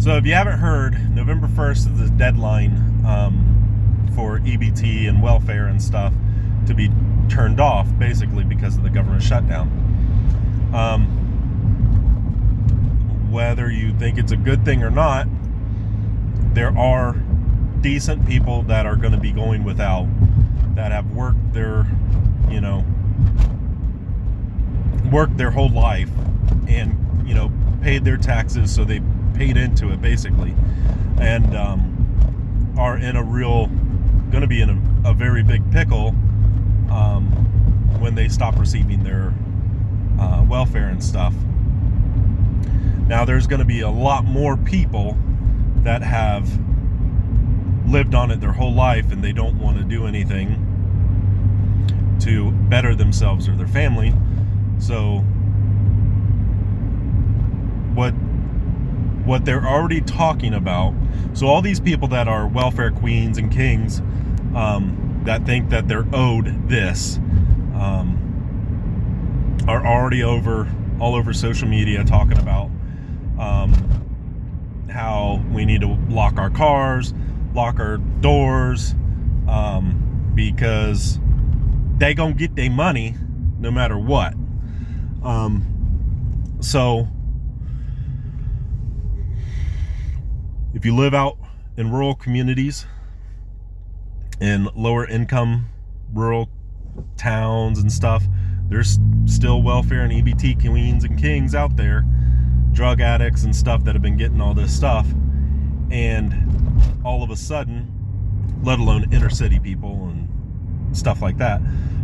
So if you haven't heard, November 1st is the deadline for EBT and welfare and stuff to be turned off, basically because of the government shutdown. Whether you think it's a good thing or not, there are decent people that are going to be going without, that have worked their whole life and paid their taxes, so they paid into it basically, and are in going to be in a very big pickle when they stop receiving their welfare and stuff. Now there's going to be a lot more people that have lived on it their whole life and they don't want to do anything to better themselves or their family. So what they're already talking about, so all these people that are welfare queens and kings that think that they're owed this are already all over social media talking about how we need to lock our cars, lock our doors, because they gonna get their money no matter what. So if you live out in rural communities, in lower income rural towns and stuff, there's still welfare and EBT queens and kings out there, drug addicts and stuff that have been getting all this stuff, and all of a sudden, let alone inner city people and stuff like that,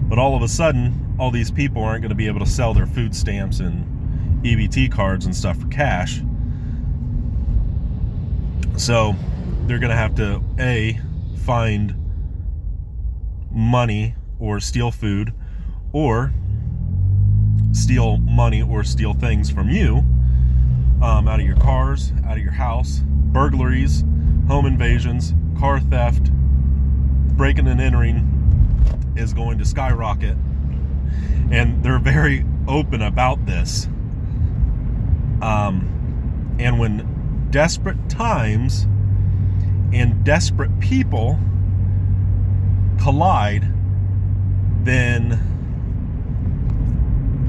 but all of a sudden all these people aren't going to be able to sell their food stamps and EBT cards and stuff for cash. So they're going to have to find money or steal food, or steal money or steal things from you, out of your cars, out of your house. Burglaries, home invasions, car theft, breaking and entering is going to skyrocket, and they're very open about this. And when desperate times and desperate people collide, then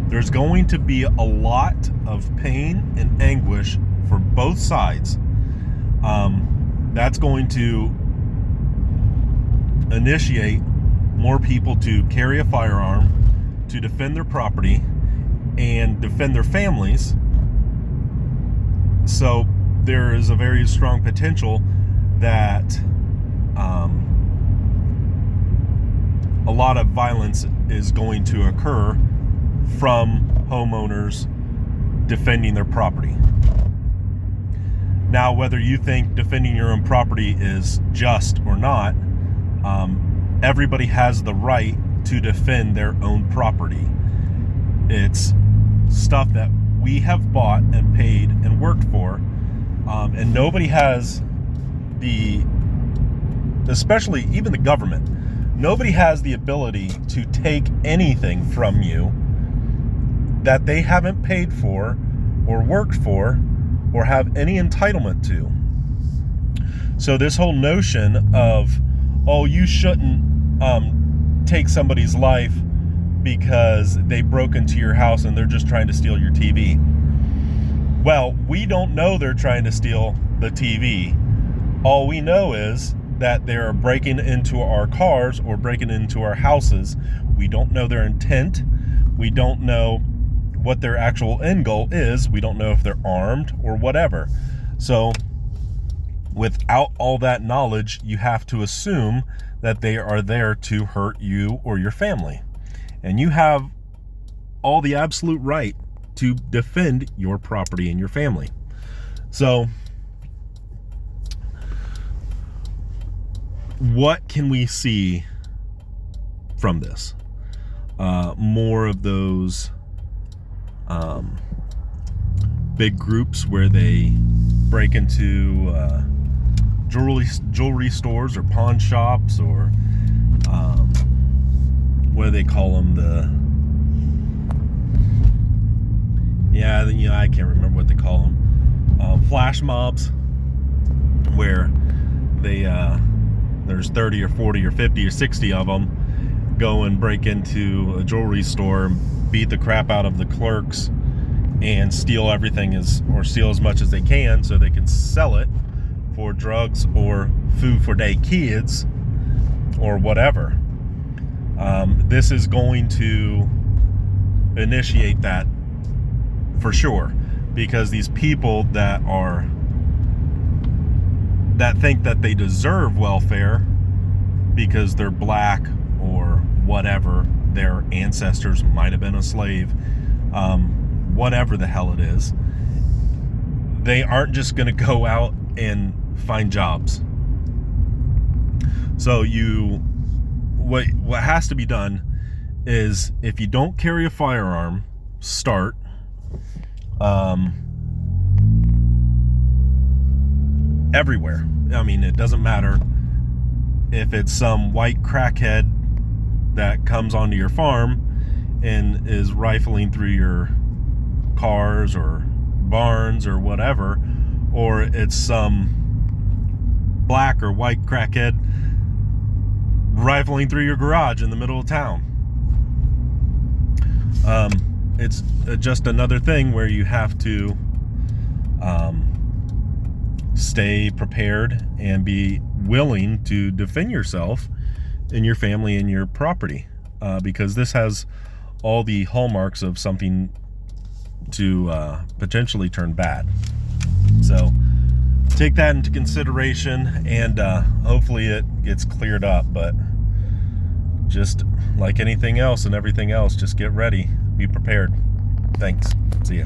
there's going to be a lot of pain and anguish for both sides. That's going to initiate more people to carry a firearm, to defend their property and defend their families. So there is a very strong potential that a lot of violence is going to occur from homeowners defending their property. Now, whether you think defending your own property is just or not, everybody has the right to defend their own property. It's stuff that we have bought and paid and worked for, and nobody has especially even the government, nobody has the ability to take anything from you that they haven't paid for or worked for or have any entitlement to. So this whole notion of, oh, you shouldn't take somebody's life because they broke into your house and they're just trying to steal your TV. Well, we don't know they're trying to steal the TV. All we know is that they're breaking into our cars or breaking into our houses. We don't know their intent. We don't know what their actual end goal is. We don't know if they're armed or whatever. So without all that knowledge, you have to assume that they are there to hurt you or your family. And you have all the absolute right to defend your property and your family. So what can we see from this? More of those big groups where they break into jewelry stores or pawn shops, or what do they call them? I can't remember what they call them. Flash mobs. where they there's 30 or 40 or 50 or 60 of them go and break into a jewelry store, beat the crap out of the clerks, and steal everything or steal as much as they can so they can sell it for drugs or food for their kids or whatever. This is going to initiate that for sure, because these people that think that they deserve welfare because they're black or whatever, their ancestors might have been a slave, whatever the hell it is, they aren't just going to go out and find jobs. So what has to be done is, if you don't carry a firearm, start. Everywhere. I mean, it doesn't matter if it's some white crackhead that comes onto your farm and is rifling through your cars or barns or whatever, or it's some black or white crackhead rifling through your garage in the middle of town. It's just another thing where you have to stay prepared and be willing to defend yourself and your family and your property, because this has all the hallmarks of something to potentially turn bad. So take that into consideration, and hopefully it gets cleared up. But just like anything else and everything else, just get ready, be prepared. Thanks. See ya.